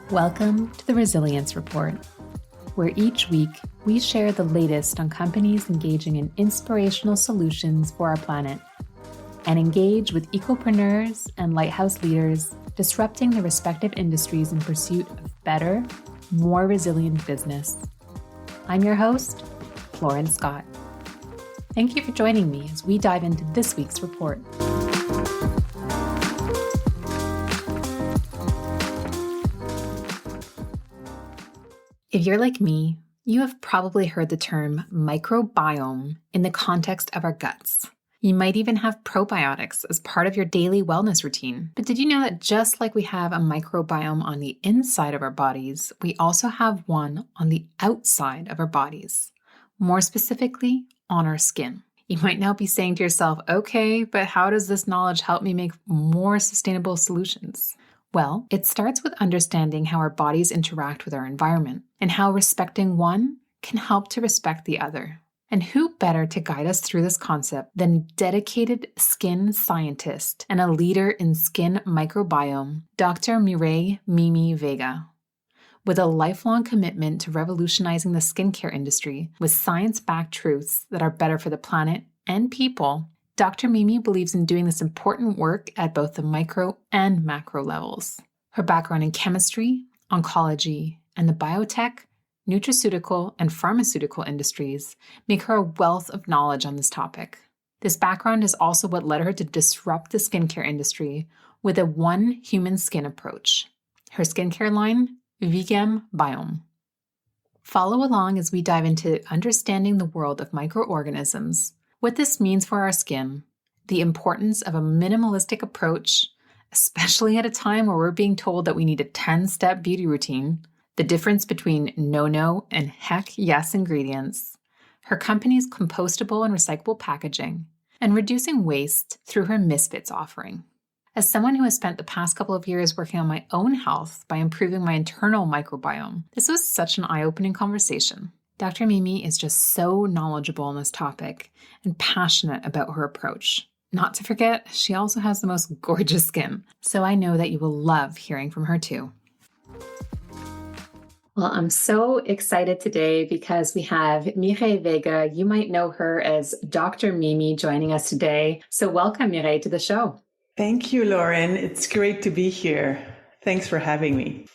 Welcome to the Resilience Report, where each week we share the latest on companies engaging in inspirational solutions for our planet and engage with ecopreneurs and lighthouse leaders disrupting their respective industries in pursuit of better, more resilient business. I'm your host, Lauren Scott. Thank you for joining me as we dive into this week's report. If you're like me, you have probably heard the term microbiome in the context of our guts. You might even have probiotics as part of your daily wellness routine. But did you know that just like we have a microbiome on the inside of our bodies, we also have one on the outside of our bodies, more specifically on our skin? You might now be saying to yourself, okay, but how does this knowledge help me make more sustainable solutions? Well, it starts with understanding how our bodies interact with our environment and how respecting one can help to respect the other. And who better to guide us through this concept than a dedicated skin scientist and a leader in skin microbiome, Dr. Mireille Vega. With a lifelong commitment to revolutionizing the skincare industry with science-backed truths that are better for the planet and people, Dr. Mimi believes in doing this important work at both the micro and macro levels. Her background in chemistry, oncology, and the biotech, nutraceutical, and pharmaceutical industries make her a wealth of knowledge on this topic. This background is also what led her to disrupt the skincare industry with a one human skin approach. Her skincare line, VGAM Biome. Follow along as we dive into understanding the world of microorganisms, what this means for our skin, the importance of a minimalistic approach, especially at a time where we're being told that we need a 10-step beauty routine, the difference between no-no and heck-yes ingredients, her company's compostable and recyclable packaging, and reducing waste through her Misfits offering. As someone who has spent the past couple of years working on my own health by improving my internal microbiome, this was such an eye-opening conversation. Dr. Mimi is just so knowledgeable on this topic and passionate about her approach. Not to forget, she also has the most gorgeous skin, so I know that you will love hearing from her too. Well, I'm so excited today because we have Mireille Vega. You might know her as Dr. Mimi joining us today. So welcome, Mireille, to the show. Thank you, Lauren. It's great to be here. Thanks for having me.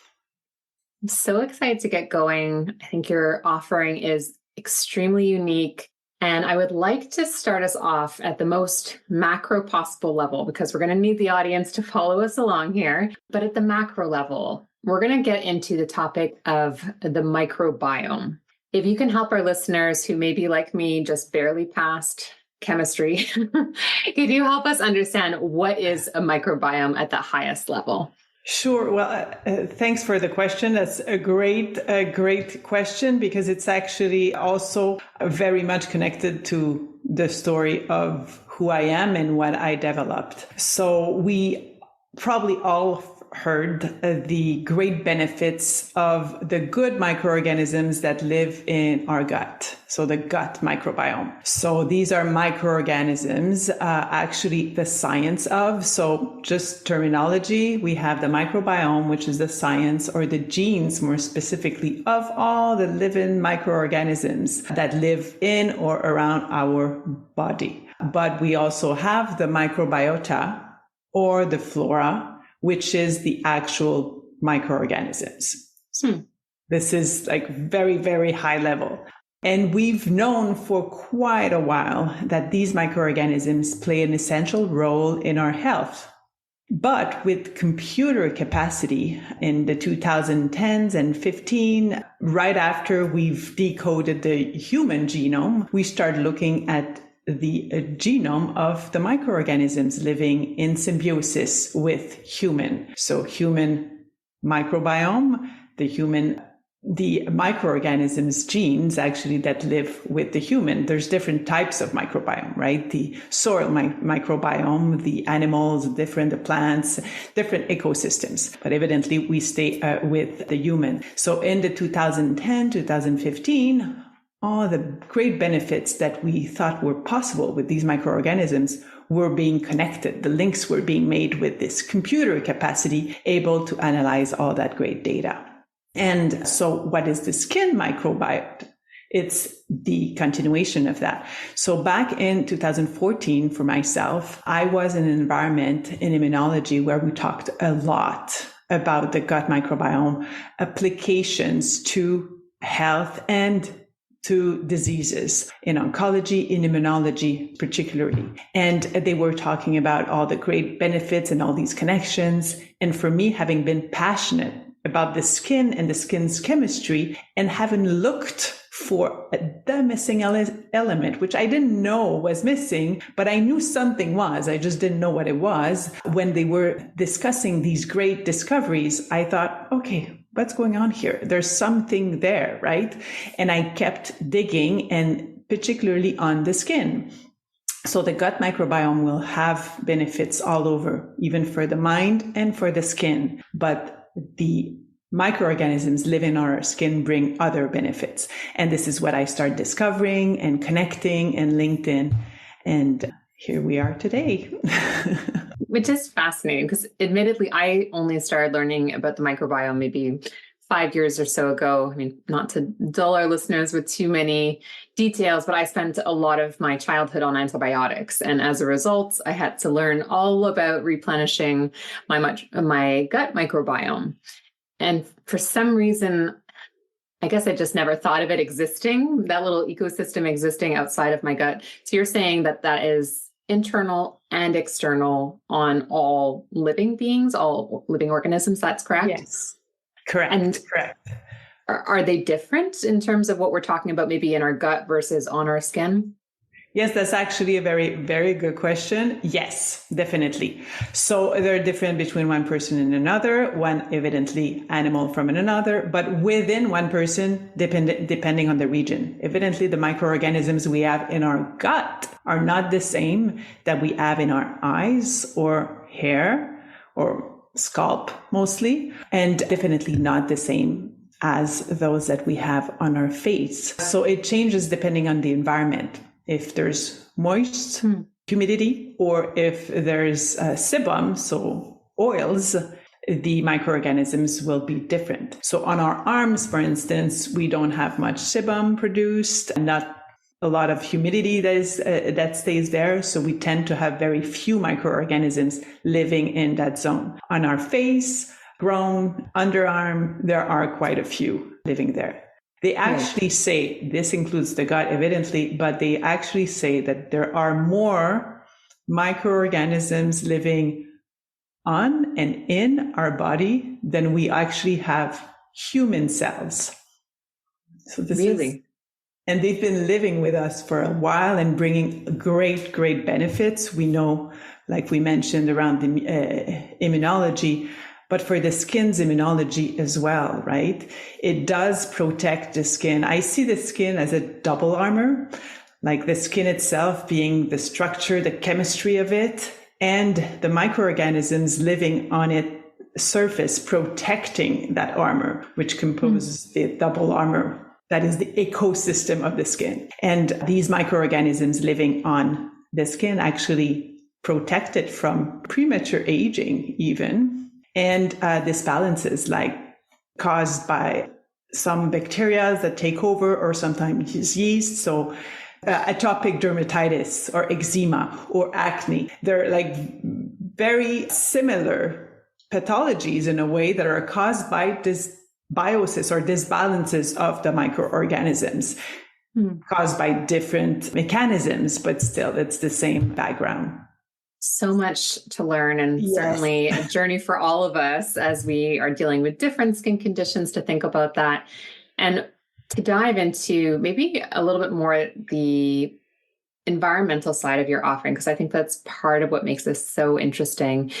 I'm so excited to get going. I think your offering is extremely unique. And I would like to start us off at the most macro possible level because we're going to need the audience to follow us along here. But at the macro level, we're going to get into the topic of the microbiome. If you can help our listeners who may be like me, just barely passed chemistry, could you help us understand what is a microbiome at the highest level? Sure. Well, thanks for the question. That's a great question because it's actually also very much connected to the story of who I am and what I developed. So we probably all heard the great benefits of the good microorganisms that live in our gut. So the gut microbiome. So these are microorganisms, actually the science of. So just terminology, we have the microbiome, which is the science or the genes, more specifically, of all the living microorganisms that live in or around our body. But we also have the microbiota or the flora, which is the actual microorganisms. This is like very, very high level. And we've known for quite a while that these microorganisms play an essential role in our health. But with computer capacity in the 2010s and 15, right after we've decoded the human genome, we start looking at the genome of the microorganisms living in symbiosis with human. So human microbiome, the microorganisms genes actually that live with the human. There's different types of microbiome, right? The soil microbiome, the animals, the plants, different ecosystems. But evidently we stay with the human. So in the 2010, 2015, all the great benefits that we thought were possible with these microorganisms were being connected. The links were being made with this computer capacity, able to analyze all that great data. And so what is the skin microbiota? It's the continuation of that. So back in 2014, for myself, I was in an environment in immunology where we talked a lot about the gut microbiome applications to health and to diseases in oncology, in immunology particularly. And they were talking about all the great benefits and all these connections. And for me, having been passionate about the skin and the skin's chemistry and having looked for the missing element, which I didn't know was missing, but I knew something was. I just didn't know what it was. When they were discussing these great discoveries, I thought, okay, what's going on here? There's something there, right? And I kept digging, and particularly on the skin. So the gut microbiome will have benefits all over, even for the mind and for the skin. But the microorganisms living in our skin bring other benefits. And this is what I started discovering and connecting and linked in. And here we are today. Which is fascinating because admittedly, I only started learning about the microbiome maybe 5 years or so ago. I mean, not to dull our listeners with too many details, but I spent a lot of my childhood on antibiotics. And as a result, I had to learn all about replenishing my gut microbiome. And for some reason, I guess I just never thought of it existing, that little ecosystem existing outside of my gut. So you're saying that that is internal and external on all living beings, all living organisms. That's correct? Yes, correct. And correct. Are they different in terms of what we're talking about, maybe in our gut versus on our skin? Yes, that's actually a very, very good question. Yes, definitely. So they're different between one person and another, one evidently animal from another, but within one person, depending on the region. Evidently, the microorganisms we have in our gut are not the same that we have in our eyes or hair or scalp mostly, and definitely not the same as those that we have on our face. So it changes depending on the environment. If there's moist humidity, or if there's sebum, so oils, the microorganisms will be different. So on our arms, for instance, we don't have much sebum produced, and not a lot of humidity that stays there. So we tend to have very few microorganisms living in that zone. On our face, groin, underarm, there are quite a few living there. They actually say, this includes the gut evidently, but they actually say that there are more microorganisms living on and in our body than we actually have human cells. So this is, and they've been living with us for a while and bringing great, great benefits. We know, like we mentioned around the immunology, but for the skin's immunology as well, right? It does protect the skin. I see the skin as a double armor, like the skin itself being the structure, the chemistry of it, and the microorganisms living on its surface, protecting that armor, which composes the double armor. That is the ecosystem of the skin. And these microorganisms living on the skin actually protect it from premature aging even. And disbalances like caused by some bacteria that take over, or sometimes yeast. So atopic dermatitis or eczema or acne, they're like very similar pathologies in a way that are caused by dysbiosis or disbalances of the microorganisms caused by different mechanisms, but still it's the same background. So much to learn, and certainly a journey for all of us as we are dealing with different skin conditions to think about that. And to dive into maybe a little bit more the environmental side of your offering, because I think that's part of what makes this so interesting.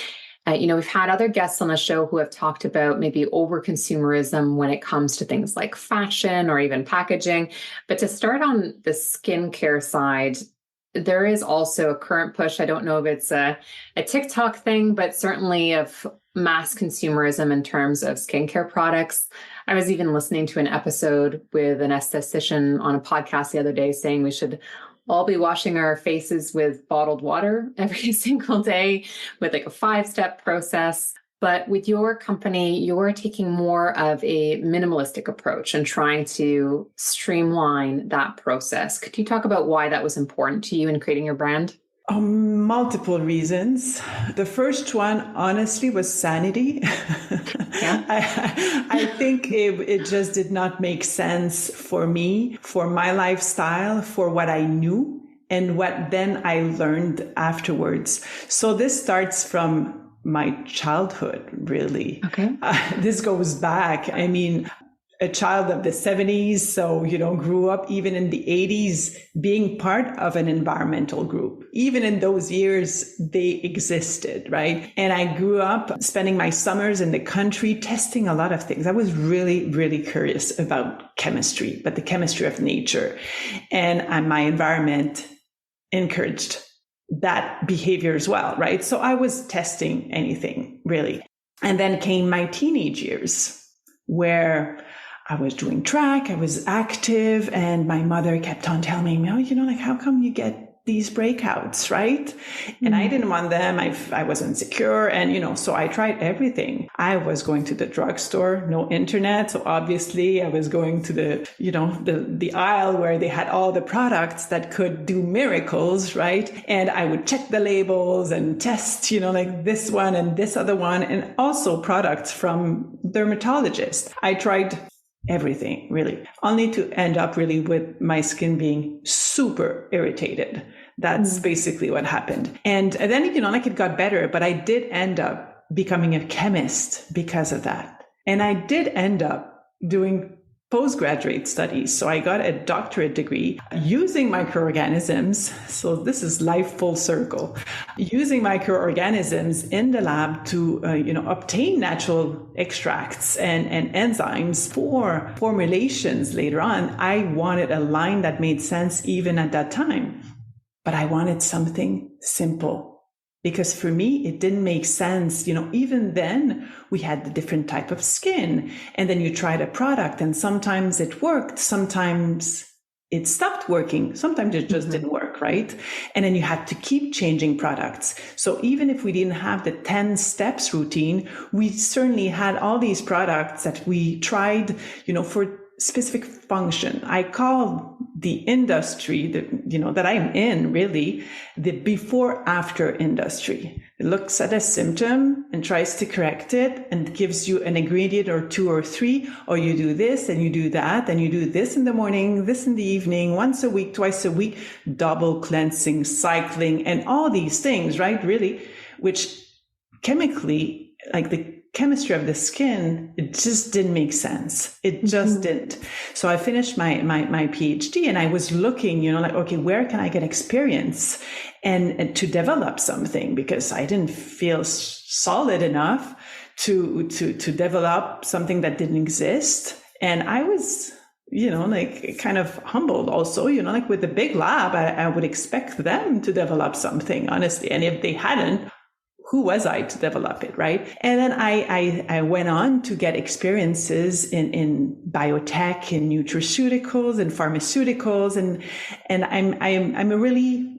We've had other guests on the show who have talked about maybe over-consumerism when it comes to things like fashion or even packaging. But to start on the skincare side, there is also a current push. I don't know if it's a TikTok thing, but certainly of mass consumerism in terms of skincare products. I was even listening to an episode with an esthetician on a podcast the other day saying we should all be washing our faces with bottled water every single day with like a 5-step process. But with your company, you're taking more of a minimalistic approach and trying to streamline that process. Could you talk about why that was important to you in creating your brand? Multiple reasons. The first one, honestly, was sanity. Yeah. I think it just did not make sense for me, for my lifestyle, for what I knew and what then I learned afterwards. So this starts from my childhood, really. Okay. This goes back. I mean, a child of the 70s, so, grew up even in the 80s being part of an environmental group. Even in those years, they existed, right? And I grew up spending my summers in the country testing a lot of things. I was really, really curious about chemistry, but the chemistry of nature. And my environment encouraged that behavior as well, right? So I was testing anything, really. And then came my teenage years, where I was doing track, I was active, and my mother kept on telling me, how come you get these breakouts, right? And I didn't want them. I was insecure. And, so I tried everything. I was going to the drugstore, no internet. So obviously I was going to the aisle where they had all the products that could do miracles, right? And I would check the labels and test, like this one and this other one, and also products from dermatologists. I tried everything, really, only to end up really with my skin being super irritated. That's basically what happened. And then, it got better, but I did end up becoming a chemist because of that. And I did end up doing postgraduate studies. So I got a doctorate degree using microorganisms. So this is life full circle, using microorganisms in the lab to, obtain natural extracts and enzymes for formulations later on. I wanted a line that made sense even at that time, but I wanted something simple. Because for me, it didn't make sense. Even then we had the different type of skin, and then you tried a product and sometimes it worked. Sometimes it stopped working. Sometimes it just didn't work, right? And then you had to keep changing products. So even if we didn't have the 10 steps routine, we certainly had all these products that we tried, for specific function. I call the industry that I'm in really the before after industry. It looks at a symptom and tries to correct it and gives you an ingredient or 2 or 3, or you do this and you do that and you do this in the morning, this in the evening, once a week, twice a week, double cleansing, cycling, and all these things, right? Really, which chemically, like the chemistry of the skin, it just didn't make sense. It just didn't. So I finished my PhD and I was looking, okay, where can I get experience and to develop something, because I didn't feel solid enough to develop something that didn't exist. And I was, kind of humbled also, with the big lab, I would expect them to develop something, honestly. And if they hadn't, who was I to develop it, right? And then I went on to get experiences in biotech, in nutraceuticals and pharmaceuticals, and I'm a really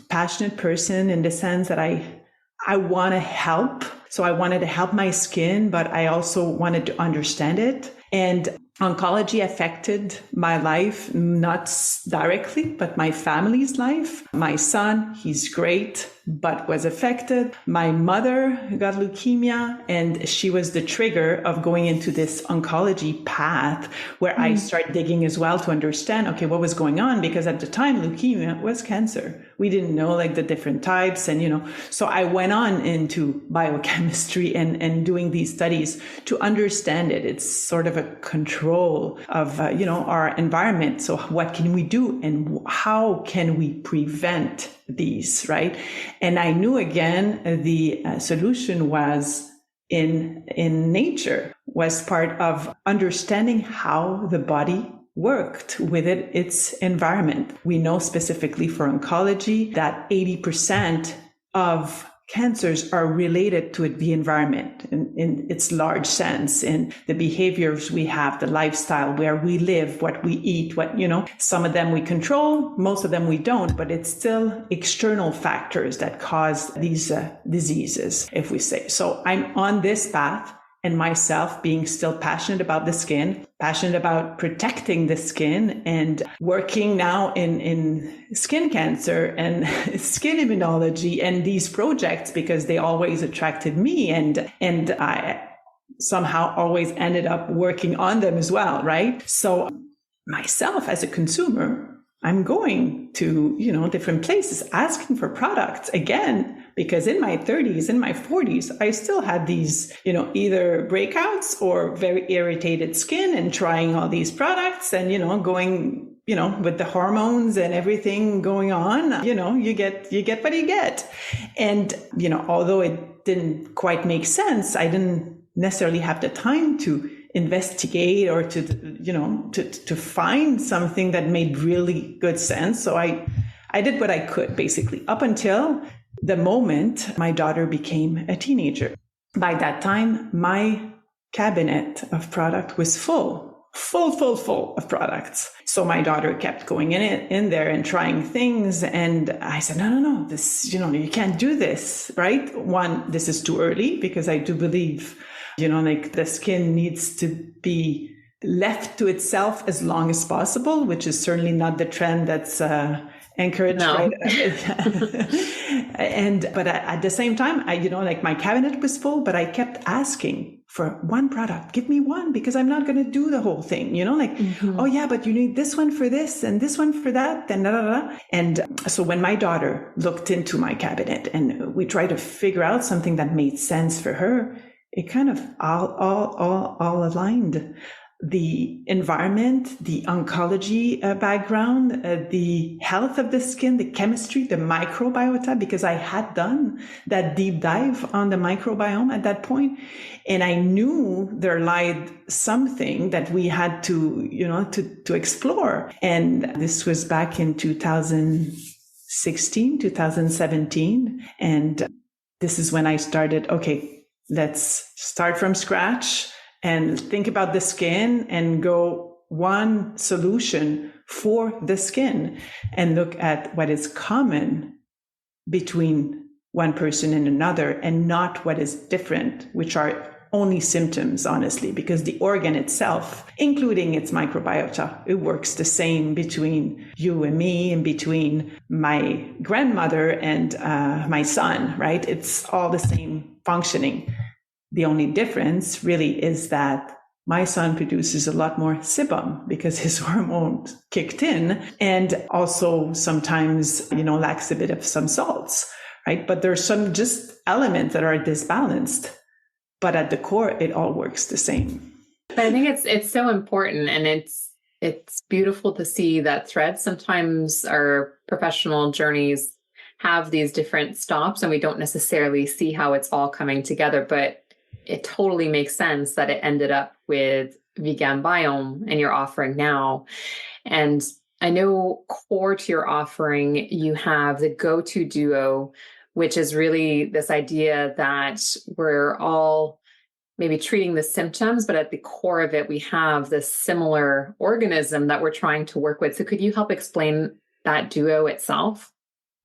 passionate person in the sense that I want to help. So I wanted to help my skin, but I also wanted to understand it. And oncology affected my life, not directly, but my family's life. My son, he's great, but was affected. My mother got leukemia, and she was the trigger of going into this oncology path where I started digging as well to understand, okay, what was going on? Because at the time, leukemia was cancer. We didn't know the different types. And, so I went on into biochemistry and doing these studies to understand it. It's sort of a control of, our environment. So what can we do and how can we prevent these, right? And I knew again, the solution was in nature, was part of understanding how the body worked with its environment. We know specifically for oncology that 80% of cancers are related to the environment in its large sense, and the behaviors we have, the lifestyle, where we live, what we eat, some of them we control, most of them we don't, but it's still external factors that cause these diseases, if we say. So I'm on this path, and myself being still passionate about the skin, passionate about protecting the skin, and working now in skin cancer and skin immunology and these projects, because they always attracted me, and I somehow always ended up working on them as well, right? So myself as a consumer, I'm going to, different places asking for products again, because in my 30s, in my 40s, I still had these, either breakouts or very irritated skin, and trying all these products and, going, with the hormones and everything going on, you get what you get. And, although it didn't quite make sense, I didn't necessarily have the time to investigate or to find something that made really good sense. So I did what I could, basically, up until the moment my daughter became a teenager. By that time, my cabinet of product was full of products. So my daughter kept going in there and trying things. And I said, no, this, you can't do this, right? One, this is too early, because I do believe, the skin needs to be left to itself as long as possible, which is certainly not the trend that's encouraged. No. Right? But at the same time, my cabinet was full, but I kept asking for one product. Give me one, because I'm not going to do the whole thing. Oh yeah, but you need this one for this and this one for that, and da, da, da. And so when my daughter looked into my cabinet and we tried to figure out something that made sense for her, it kind of all aligned. The environment, the oncology background, the health of the skin, the chemistry, the microbiota, because I had done that deep dive on the microbiome at that point. And I knew there lied something that we had to, to explore. And this was back in 2016, 2017. And this is when I started, okay, let's start from scratch and think about the skin and go one solution for the skin, and look at what is common between one person and another, and not what is different, which are only symptoms, honestly, because the organ itself, including its microbiota, it works the same between you and me, and between my grandmother and my son, right? It's all the same functioning. The only difference really is that my son produces a lot more sebum because his hormone kicked in, and also sometimes, lacks a bit of some salts, right? But there's some just elements that are disbalanced, but at the core, it all works the same. But I think it's so important, and it's beautiful to see that thread. Sometimes our professional journeys have these different stops, and we don't necessarily see how it's all coming together, but it totally makes sense that it ended up with VGAM Biome and your offering now. And I know core to your offering, you have the go-to duo, which is really this idea that we're all maybe treating the symptoms, but at the core of it, we have this similar organism that we're trying to work with. So could you help explain that duo itself?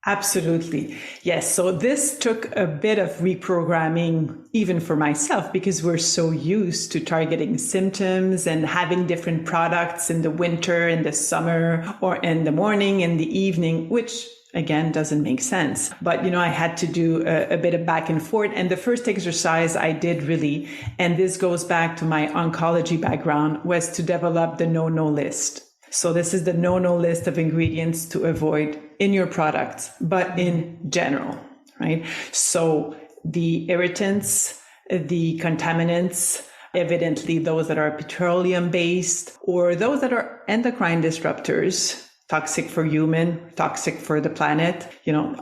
Absolutely. Yes. So this took a bit of reprogramming even for myself, because we're so used to targeting symptoms and having different products in the winter, in the summer, or in the morning, in the evening, which again doesn't make sense. But, I had to do a bit of back and forth. And the first exercise I did really, and this goes back to my oncology background, was to develop the no-no list. So this is the no-no list of ingredients to avoid in your products, but in general, right? So the irritants, the contaminants, evidently those that are petroleum-based, or those that are endocrine disruptors, toxic for human, toxic for the planet,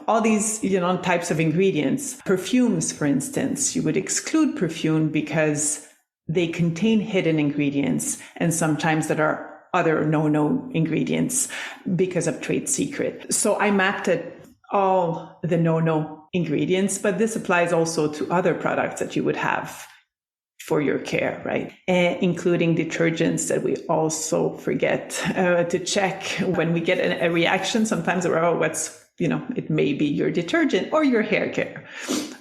all these, types of ingredients. Perfumes, for instance, you would exclude perfume because they contain hidden ingredients, and sometimes that are other no-no ingredients because of trade secret. So I mapped it all the no-no ingredients, but this applies also to other products that you would have for your care, right? Including detergents that we also forget to check when we get a reaction. Sometimes we're, it may be your detergent or your hair care.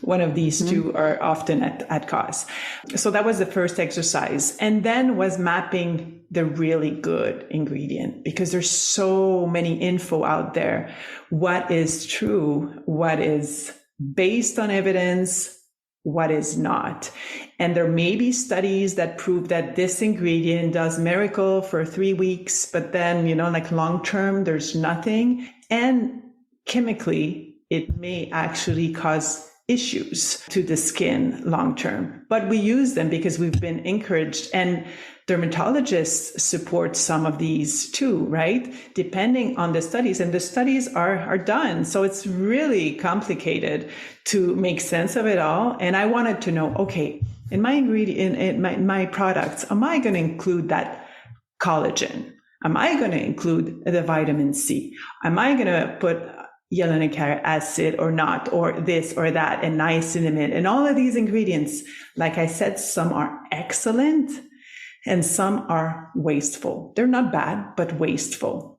One of these two are often at cause. So that was the first exercise. And then was mapping the really good ingredient, because there's so many info out there. What is true? What is based on evidence? What is not? And there may be studies that prove that this ingredient does miracle for 3 weeks, but then, long term, there's nothing. And chemically, it may actually cause issues to the skin long term. But we use them because we've been encouraged, and dermatologists support some of these too, right? Depending on the studies, and the studies are done. So it's really complicated to make sense of it all. And I wanted to know, okay, in my ingredient, in my products, am I going to include that collagen? Am I going to include the vitamin C? Am I going to put hyaluronic acid or not, or this or that, and niacinamide, and all of these ingredients? Like I said, some are excellent and some are wasteful. They're not bad, but wasteful.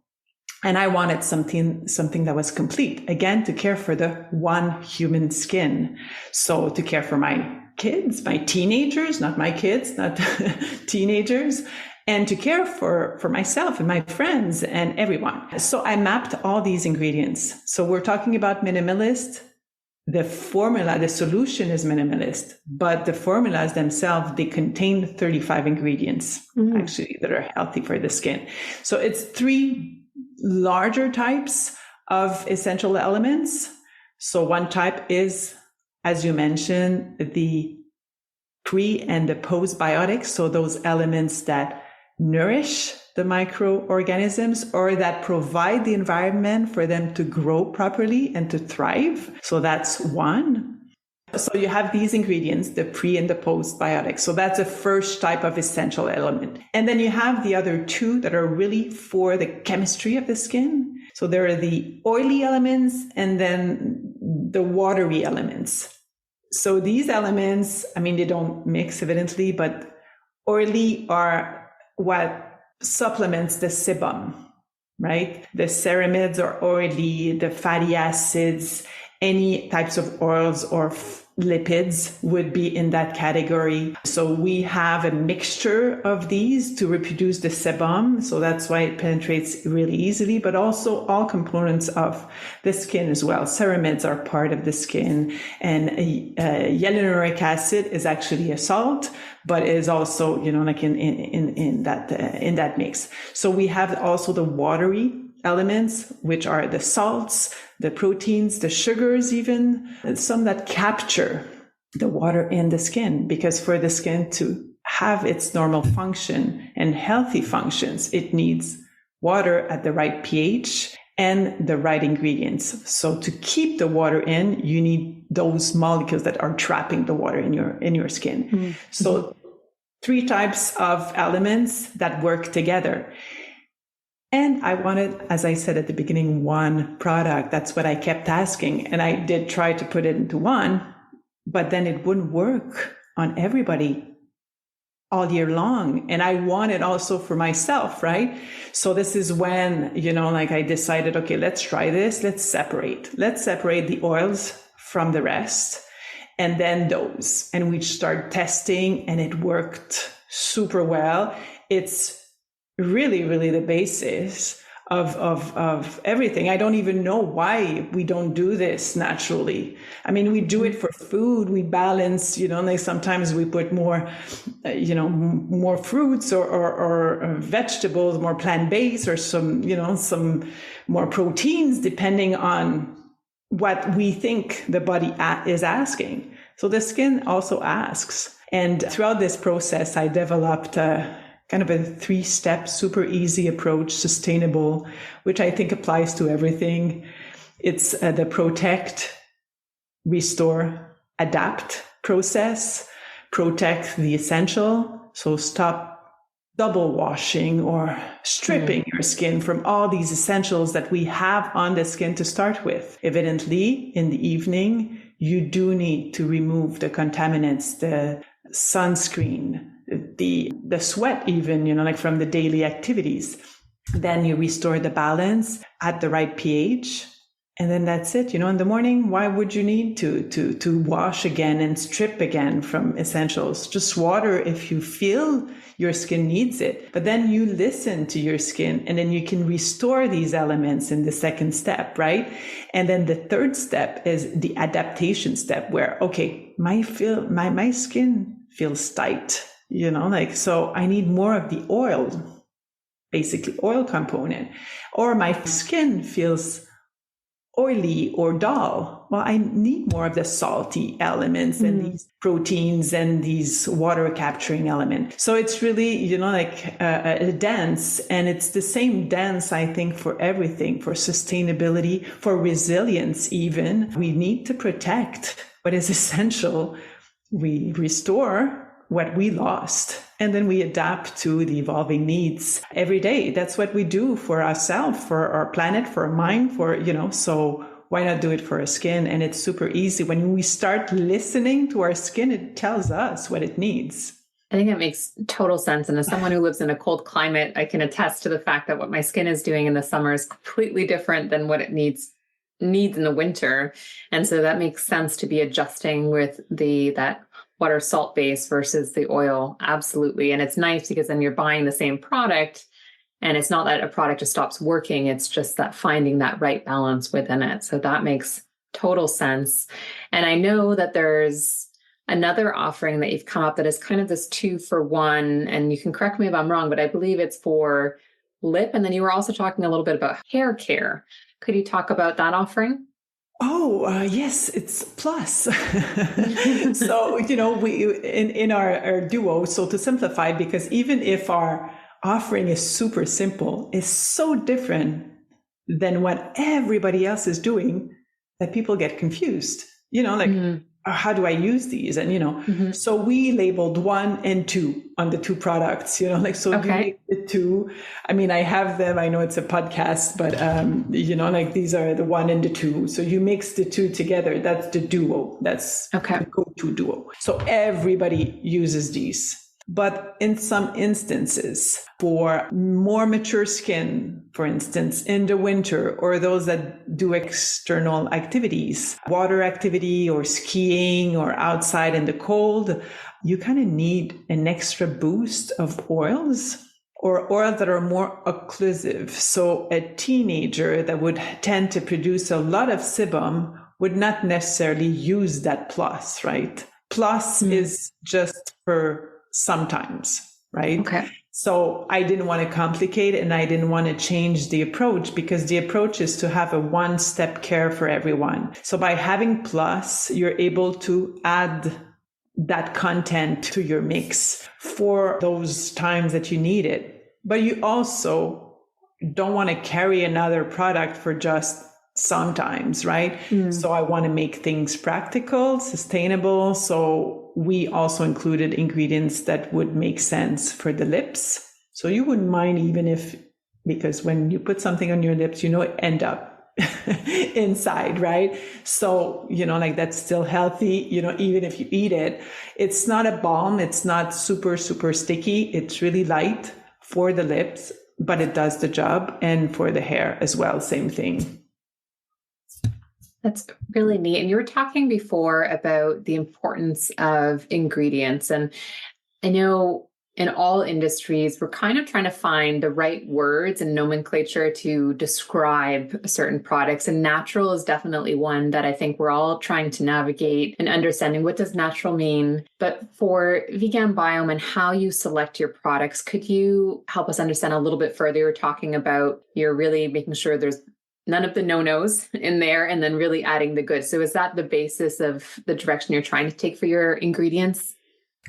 And I wanted something that was complete, again, to care for the one human skin. So to care for my kids, my teenagers, not my kids, not teenagers, and to care for myself and my friends and everyone. So I mapped all these ingredients. So we're talking about minimalist. The formula, the solution is minimalist, but the formulas themselves, they contain 35 ingredients, actually, that are healthy for the skin. So it's 3 larger types of essential elements. So one type is, as you mentioned, the pre and the postbiotics. So those elements that nourish the microorganisms or that provide the environment for them to grow properly and to thrive. So that's one. So you have these ingredients, the pre and the postbiotics. So that's the first type of essential element. And then you have the other 2 that are really for the chemistry of the skin. So there are the oily elements and then the watery elements. So these elements, they don't mix evidently, but oily are what supplements the sebum, right? The ceramides are oily, the fatty acids, any types of oils or lipids would be in that category. So we have a mixture of these to reproduce the sebum. So that's why it penetrates really easily, but also all components of the skin as well. Ceramides are part of the skin, and hyaluronic acid is actually a salt, but is also, in that mix. So we have also the watery elements, which are the salts, the proteins, the sugars, even some that capture the water in the skin, because for the skin to have its normal function and healthy functions, it needs water at the right pH and the right ingredients. So to keep the water in, you need those molecules that are trapping the water in your skin. Mm-hmm. So 3 types of elements that work together. And I wanted, as I said at the beginning, one product. That's what I kept asking. And I did try to put it into one, but then it wouldn't work on everybody all year long. And I wanted also for myself, right? So this is when, I decided, okay, let's try this. Let's separate the oils from the rest. And then those. And we start testing, and it worked super well. It's really, really the basis of everything. I don't even know why we don't do this naturally. We do it for food. We balance, sometimes we put more, more fruits or vegetables, more plant-based, or some more proteins, depending on what we think the body is asking. So the skin also asks. And throughout this process, I developed kind of a 3-step, super easy approach, sustainable, which I think applies to everything. It's the protect, restore, adapt process. Protect the essential. So stop double washing or stripping your skin from all these essentials that we have on the skin to start with. Evidently, in the evening, you do need to remove the contaminants, the sunscreen, the sweat even, like from the daily activities. Then you restore the balance at the right pH. And then that's it. In the morning, why would you need to wash again and strip again from essentials? Just water if you feel your skin needs it. But then you listen to your skin, and then you can restore these elements in the second step, right? And then the third step is the adaptation step where, okay, my skin feels tight, so I need more of the oil, basically oil component, or my skin feels oily or dull. Well, I need more of the salty elements and these proteins and these water capturing elements. So it's really, a dance, and it's the same dance, I think, for everything, for sustainability, for resilience even. We need to protect what is essential. We restore what we lost, and then we adapt to the evolving needs every day. That's what we do for ourselves, for our planet, for our mind, so why not do it for our skin? And it's super easy. When we start listening to our skin, it tells us what it needs. I think it makes total sense. And as someone who lives in a cold climate, I can attest to the fact that what my skin is doing in the summer is completely different than what it needs in the winter. And so that makes sense to be adjusting with that water salt base versus the oil. Absolutely. And it's nice because then you're buying the same product, and it's not that a product just stops working. It's just that finding that right balance within it. So that makes total sense. And I know that there's another offering that you've come up that is kind of this 2-for-1, and you can correct me if I'm wrong, but I believe it's for lip. And then you were also talking a little bit about hair care. Could you talk about that offering? Oh, yes, it's plus. So, we in our duo, so to simplify, because even if our offering is super simple, it's so different than what everybody else is doing that people get confused, how do I use these? And, so we labeled 1 and 2 on the 2 products, so okay. You make the 2. I mean, I have them, I know it's a podcast, but, these are the 1 and the 2. So you mix the 2 together. That's the duo. That's the go-to duo. So everybody uses these. But in some instances, for more mature skin, for instance, in the winter, or those that do external activities, water activity or skiing or outside in the cold, you kind of need an extra boost of oils, or oils that are more occlusive. So a teenager that would tend to produce a lot of sebum would not necessarily use that plus, right? Plus is just for sometimes, right? Okay. So I didn't want to complicate it, and I didn't want to change the approach, because the approach is to have a one-step care for everyone. So by having plus, you're able to add that content to your mix for those times that you need it. But you also don't want to carry another product for just sometimes, right? So I want to make things practical, sustainable. So we also included ingredients that would make sense for the lips. So you wouldn't mind, even because when you put something on your lips, it end up inside, right? So, that's still healthy, even if you eat it. It's not a balm. It's not super, super sticky. It's really light for the lips, but it does the job. And for the hair as well, same thing. That's really neat. And you were talking before about the importance of ingredients. And I know in all industries, we're kind of trying to find the right words and nomenclature to describe certain products. And natural is definitely one that I think we're all trying to navigate and understanding what does natural mean. But for VGAM Biome and how you select your products, could you help us understand a little bit further? You're talking about you're really making sure there's none of the no-nos in there, and then really adding the good. So is that the basis of the direction you're trying to take for your ingredients?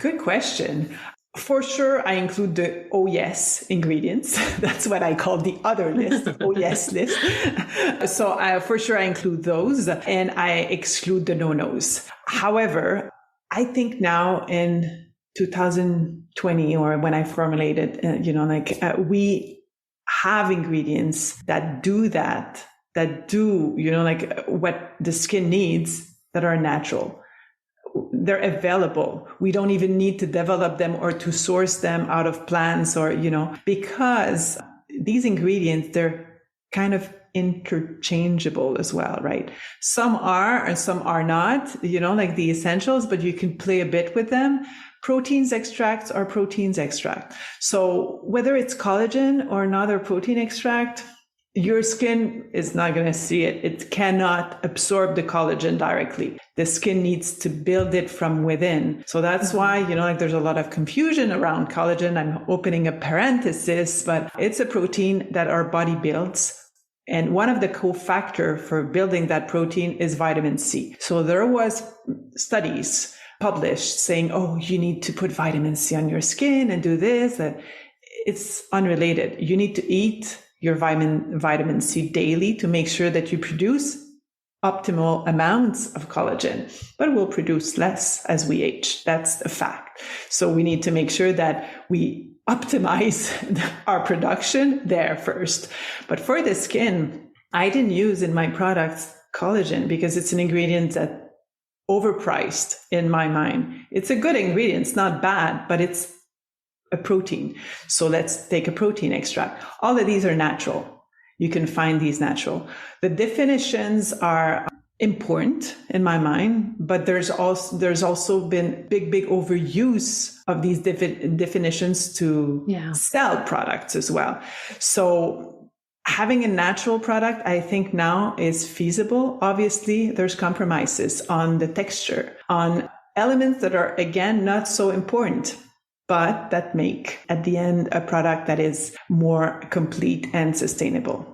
Good question. For sure, I include the oh yes ingredients. That's what I call the other list, the oh yes list. So for sure, I include those, and I exclude the no-nos. However, I think now in 2020, or when I formulated, we have ingredients that do what the skin needs that are natural. They're available. We don't even need to develop them or to source them out of plants or, because these ingredients, they're kind of interchangeable as well, right? Some are and some are not, like the essentials, but you can play a bit with them. Proteins extracts are proteins extract. So whether it's collagen or another protein extract, your skin is not going to see it. It cannot absorb the collagen directly. The skin needs to build it from within. So that's why, there's a lot of confusion around collagen. I'm opening a parenthesis, but it's a protein that our body builds. And one of the cofactor for building that protein is vitamin C. So there was studies published saying, oh, you need to put vitamin C on your skin and do this. It's unrelated. You need to eat your vitamin C daily to make sure that you produce optimal amounts of collagen, but we'll produce less as we age. That's a fact. So we need to make sure that we optimize our production there first. But for the skin, I didn't use in my products collagen because it's an ingredient that's overpriced in my mind. It's a good ingredient. It's not bad, but it's a protein. So let's take a protein extract. All of these are natural. You can find these natural. The definitions are important in my mind, but there's also been big overuse of these definitions to sell products as well. So having a natural product, I think now is feasible. Obviously, there's compromises on the texture, on elements that are, again, not so important, but that make, at the end, a product that is more complete and sustainable.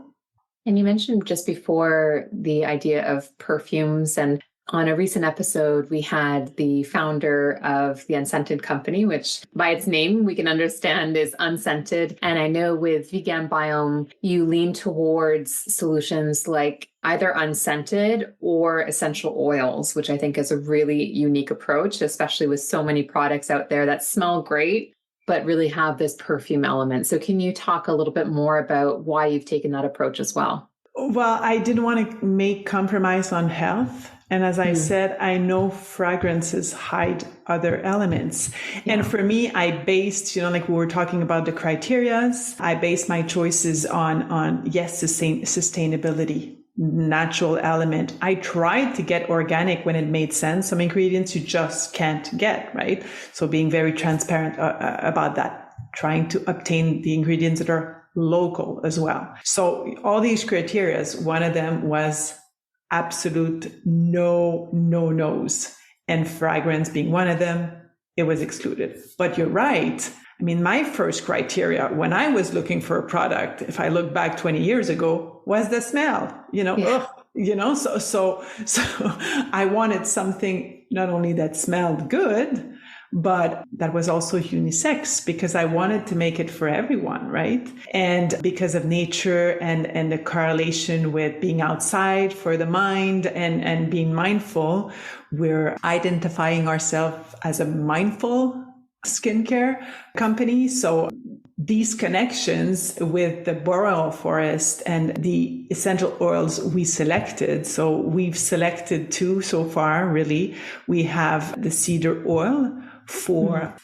And you mentioned just before the idea of perfumes, and on a recent episode, we had the founder of the unscented company, which by its name, we can understand is unscented. And I know with VGAM Biome, you lean towards solutions like either unscented or essential oils, which I think is a really unique approach, especially with so many products out there that smell great, but really have this perfume element. So can you talk a little bit more about why you've taken that approach as well? Well, I didn't want to make compromise on health. And as I said, I know fragrances hide other elements. Yeah. And for me, I based, like we were talking about the criterias, I based my choices on yes, sustainability, natural element. I tried to get organic when it made sense. Some ingredients you just can't get, right? So being very transparent about that, trying to obtain the ingredients that are local as well. So all these criterias, one of them was absolute no-nos, and fragrance being one of them, it was excluded. But you're right. I mean, my first criteria when I was looking for a product, if I look back 20 years ago, was the smell, so I wanted something not only that smelled good, but that was also unisex because I wanted to make it for everyone, right? And because of nature and the correlation with being outside for the mind and being mindful, we're identifying ourselves as a mindful skincare company. So these connections with the boreal forest and the essential oils we selected. So we've selected two so far, really. We have the cedar oil for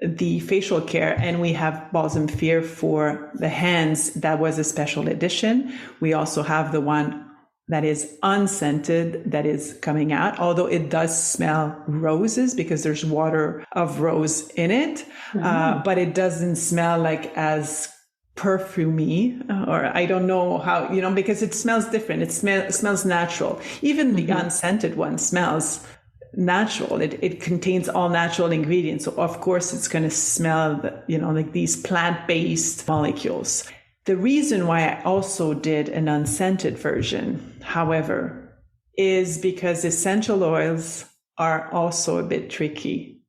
the facial care, and we have balsam fir for the hands. That was a special edition. We also have the one that is unscented that is coming out, although it does smell roses because there's water of rose in it, but it doesn't smell like as perfumey, or I don't know how, because it smells different. It smells natural. Even the unscented one smells natural. It contains all natural ingredients. So of course it's going to smell, like these plant-based molecules. The reason why I also did an unscented version, however, is because essential oils are also a bit tricky.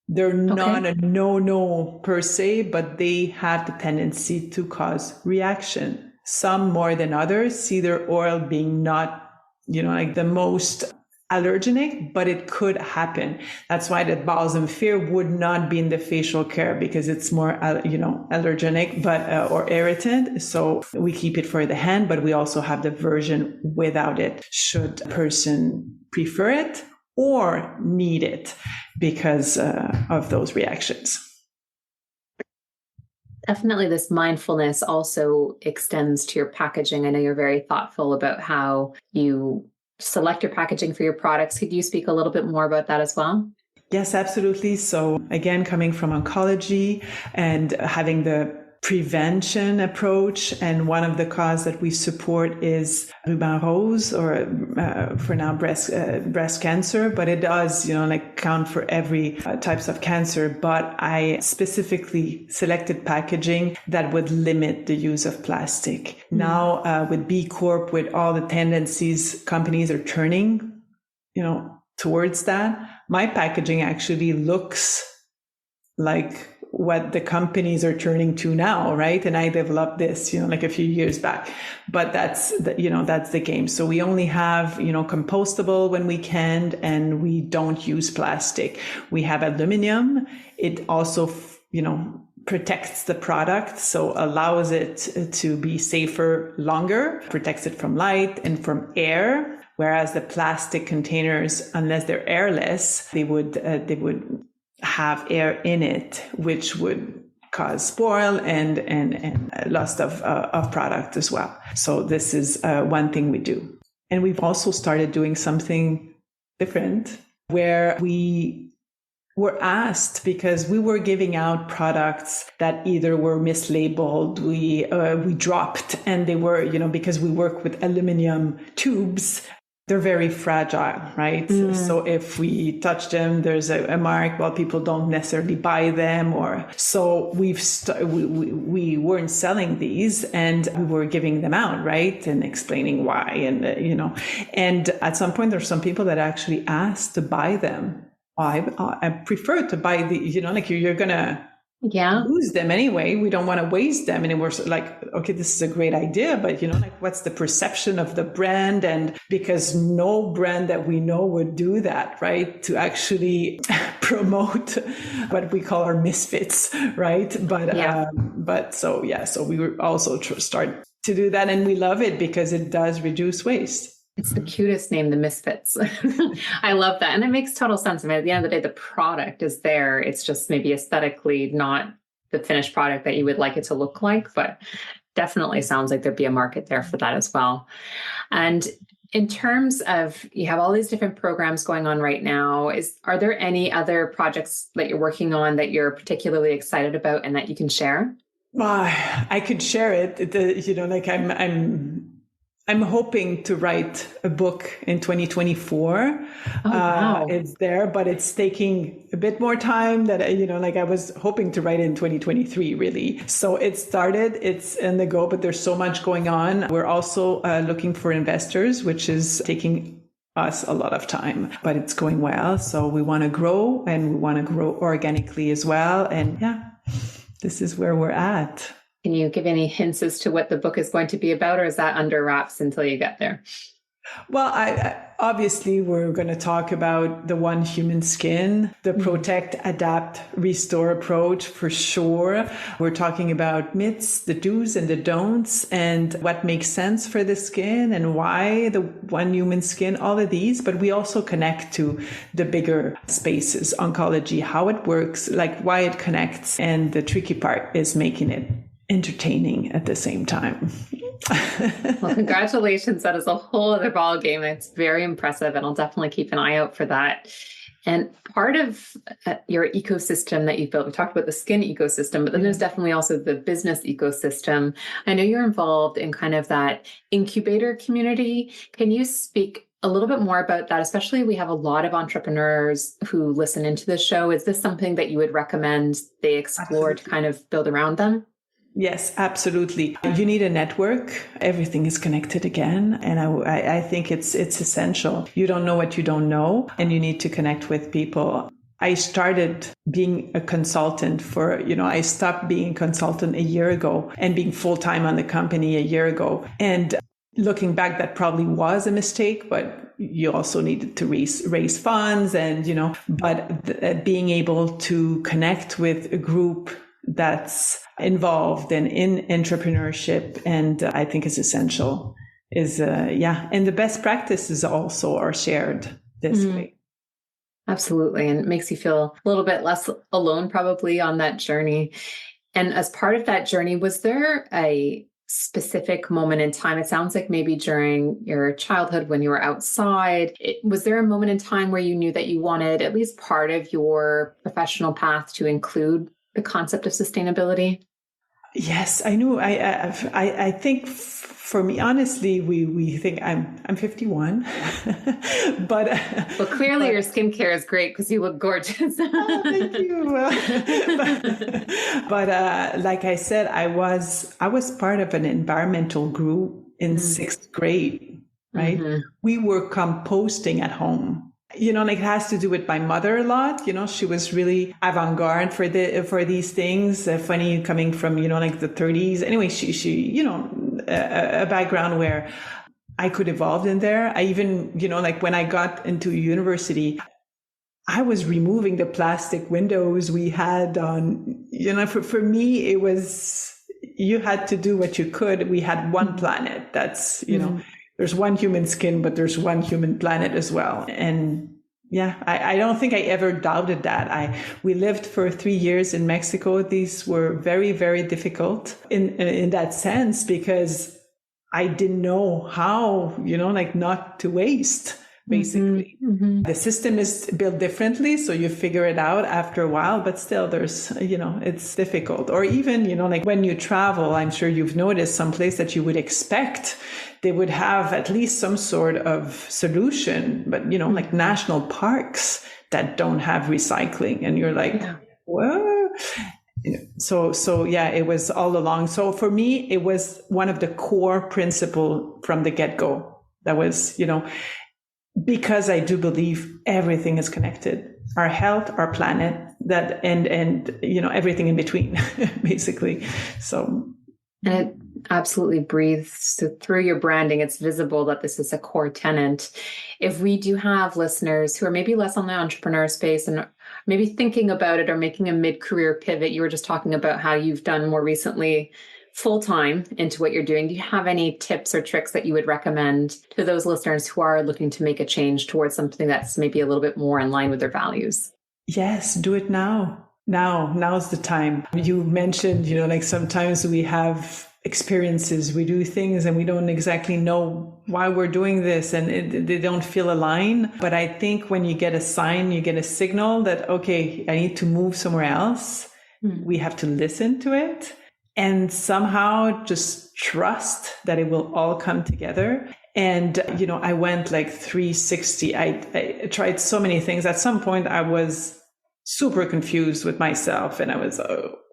They're not a no per se, but they have the tendency to cause reaction. Some more than others, cedar oil being not, like the most allergenic, but it could happen. That's why the balsam fir would not be in the facial care because it's more, allergenic, but or irritant. So we keep it for the hand, but we also have the version without it, should a person prefer it or need it because of those reactions. Definitely, this mindfulness also extends to your packaging. I know you're very thoughtful about how you select your packaging for your products. Could you speak a little bit more about that as well? Yes, absolutely. So again, coming from oncology and having the prevention approach, and one of the causes that we support is ruben rose, or for now breast cancer, but it does count for every types of cancer. But I specifically selected packaging that would limit the use of plastic. Now with B Corp, with all the tendencies companies are turning towards that, my packaging actually looks like what the companies are turning to now, right? And I developed this, a few years back, but that's the game. So we only have, compostable when we can, and we don't use plastic. We have aluminum. It also, protects the product, so allows it to be safer longer, protects it from light and from air. Whereas the plastic containers, unless they're airless, they would have air in it, which would cause spoil and loss of product as well. So this is one thing we do. And we've also started doing something different, where we were asked, because we were giving out products that either were mislabeled, we dropped, and they were, because we work with aluminum tubes, they're very fragile, right? So if we touch them, there's a mark. Well, people don't necessarily buy them, so we weren't selling these, and we were giving them out, right, and explaining why, and and at some point there's some people that actually asked to buy them. I prefer to buy the, you're gonna lose them anyway. We don't want to waste them. And we're like, okay, this is a great idea, but what's the perception of the brand? And because no brand that we know would do that, right? To actually promote what we call our misfits, right? But so we were also start to do that, and we love it because it does reduce waste. It's the cutest name, the Misfits. I love that. And it makes total sense. I mean, at the end of the day, the product is there. It's just maybe aesthetically not the finished product that you would like it to look like, but definitely sounds like there'd be a market there for that as well. And in terms of, you have all these different programs going on right now, are there any other projects that you're working on that you're particularly excited about and that you can share? I could share it. I'm hoping to write a book in 2024. Oh, wow. It's there, but it's taking a bit more time that, I was hoping to write it in 2023, really. So it started, it's in the go, but there's so much going on. We're also looking for investors, which is taking us a lot of time, but it's going well. So we want to grow, and we want to grow organically as well. And this is where we're at. Can you give any hints as to what the book is going to be about, or is that under wraps until you get there? Well, obviously, we're going to talk about the one human skin, the protect, adapt, restore approach for sure. We're talking about myths, the do's and the don'ts, and what makes sense for the skin and why the one human skin, all of these. But we also connect to the bigger spaces, oncology, how it works, like why it connects. And the tricky part is making it entertaining at the same time. Well, congratulations. That is a whole other ball game. It's very impressive, and I'll definitely keep an eye out for that. And part of your ecosystem that you've built, we talked about the skin ecosystem, but then there's definitely also the business ecosystem. I know you're involved in kind of that incubator community. Can you speak a little bit more about that? Especially, we have a lot of entrepreneurs who listen into this show. Is this something that you would recommend they explore to kind of build around them? Yes, absolutely. You need a network. Everything is connected again. And I think it's essential. You don't know what you don't know, and you need to connect with people. I started being a consultant I stopped being a consultant a year ago and being full-time on the company a year ago. And looking back, that probably was a mistake, but you also needed to raise funds and, but being able to connect with a group that's involved and in entrepreneurship, and I think is essential, and the best practices also are shared this way. Absolutely. And it makes you feel a little bit less alone probably on that journey. And as part of that journey, was there a specific moment in time? It sounds like maybe during your childhood when you were outside. Was there a moment in time where you knew that you wanted at least part of your professional path to include the concept of sustainability? Yes, I knew. I think for me, honestly, we think I'm 51, but well, clearly your skincare is great because you look gorgeous. Oh, thank you. But like I said, I was part of an environmental group in sixth grade. Right, we were composting at home. Like it has to do with my mother a lot. She was really avant-garde for these things. Funny coming from, like the 30s. Anyway, she a background where I could evolve in there. I even, like when I got into university, I was removing the plastic windows we had on, for me, it was, you had to do what you could. We had one planet. That's, there's one human skin, but there's one human planet as well. And yeah, I don't think I ever doubted that. We lived for 3 years in Mexico. These were very, very difficult in that sense, because I didn't know how, like not to waste, basically. The system is built differently, so you figure it out after a while, but still there's, it's difficult. Or even, like when you travel, I'm sure you've noticed some place that you would expect they would have at least some sort of solution, but, like national parks that don't have recycling. And you're like, what? So yeah, it was all along. So for me, it was one of the core principle from the get-go. That was, because I do believe everything is connected, our health, our planet, that, and everything in between, basically. So. And it absolutely breathes through your branding. It's visible that this is a core tenet. If we do have listeners who are maybe less on the entrepreneur space and maybe thinking about it or making a mid-career pivot, you were just talking about how you've done more recently full-time into what you're doing. Do you have any tips or tricks that you would recommend to those listeners who are looking to make a change towards something that's maybe a little bit more in line with their values? Yes, do it now. Now's the time. You mentioned, like sometimes we have experiences, we do things and we don't exactly know why we're doing this, and they don't feel aligned. But I think when you get a sign, you get a signal that, okay, I need to move somewhere else. We have to listen to it and somehow just trust that it will all come together. And, I went like 360. I tried so many things. At some point I was super confused with myself, and I was,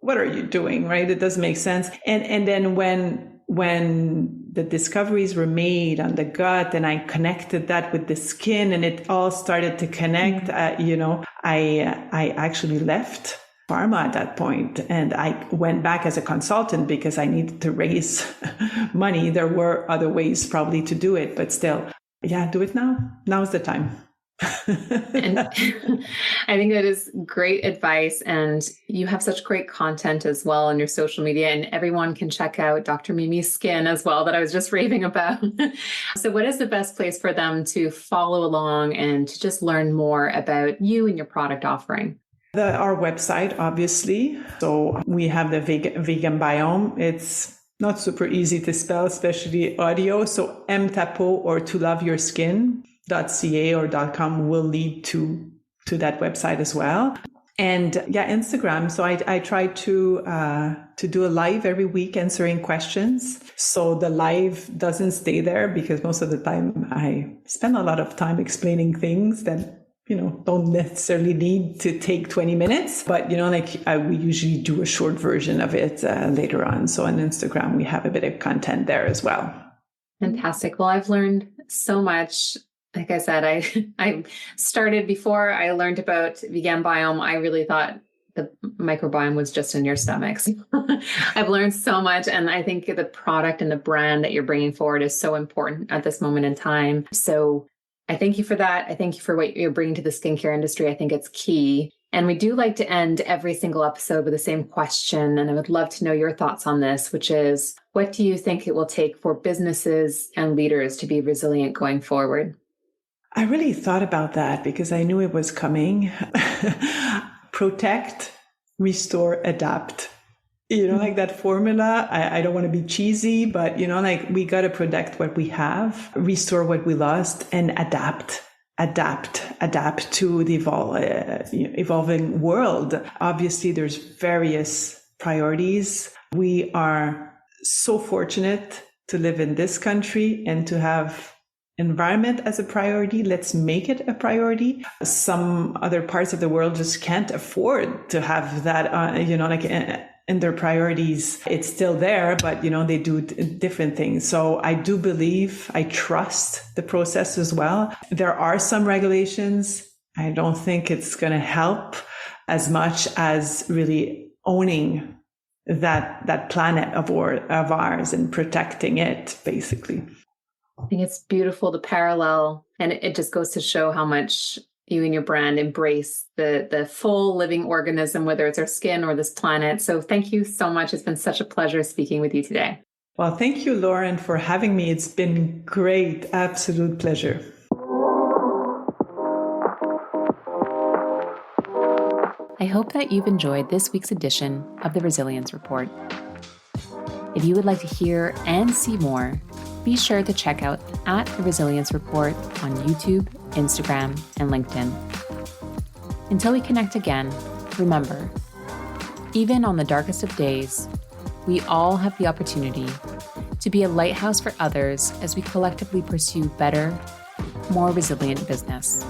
what are you doing? Right? It doesn't make sense. And then when the discoveries were made on the gut, and I connected that with the skin, and it all started to connect, I actually left pharma at that point, and I went back as a consultant because I needed to raise money. There were other ways probably to do it, but still, do it now. Now's the time. And I think that is great advice. And you have such great content as well on your social media, and everyone can check out Dr. Mimi's skin as well that I was just raving about. So what is the best place for them to follow along and to just learn more about you and your product offering? Our website, obviously. So we have the vegan biome. It's not super easy to spell, especially audio. So mtapo or to love your skin.ca or .com will lead to that website as well. And Instagram. So I try to do a live every week answering questions. So the live doesn't stay there because most of the time I spend a lot of time explaining things that don't necessarily need to take 20 minutes, but we usually do a short version of it later on. So on Instagram, we have a bit of content there as well. Fantastic. Well, I've learned so much. Like I said, I started before I learned about VGAM biome. I really thought the microbiome was just in your stomachs. I've learned so much. And I think the product and the brand that you're bringing forward is so important at this moment in time. So I thank you for that. I thank you for what you're bringing to the skincare industry. I think it's key. And we do like to end every single episode with the same question. And I would love to know your thoughts on this, which is, what do you think it will take for businesses and leaders to be resilient going forward? I really thought about that because I knew it was coming. Protect, restore, adapt. Like that formula. I don't want to be cheesy, but, like we got to protect what we have, restore what we lost, and adapt to the evolving world. Obviously, there's various priorities. We are so fortunate to live in this country and to have environment as a priority. Let's make it a priority. Some other parts of the world just can't afford to have that, in their priorities. It's still there, but, they do different things. So I do believe, I trust the process as well. There are some regulations. I don't think it's going to help as much as really owning that planet of ours and protecting it, basically. I think it's beautiful, the parallel, and it just goes to show how much you and your brand embrace the full living organism, whether it's our skin or this planet. So thank you so much. It's been such a pleasure speaking with you today. Well, thank you, Lauren, for having me. It's been great. Absolute pleasure. I hope that you've enjoyed this week's edition of the Resilience Report. If you would like to hear and see more, be sure to check out @The Resilience Report on YouTube, Instagram, and LinkedIn. Until we connect again, remember, even on the darkest of days, we all have the opportunity to be a lighthouse for others as we collectively pursue better, more resilient business.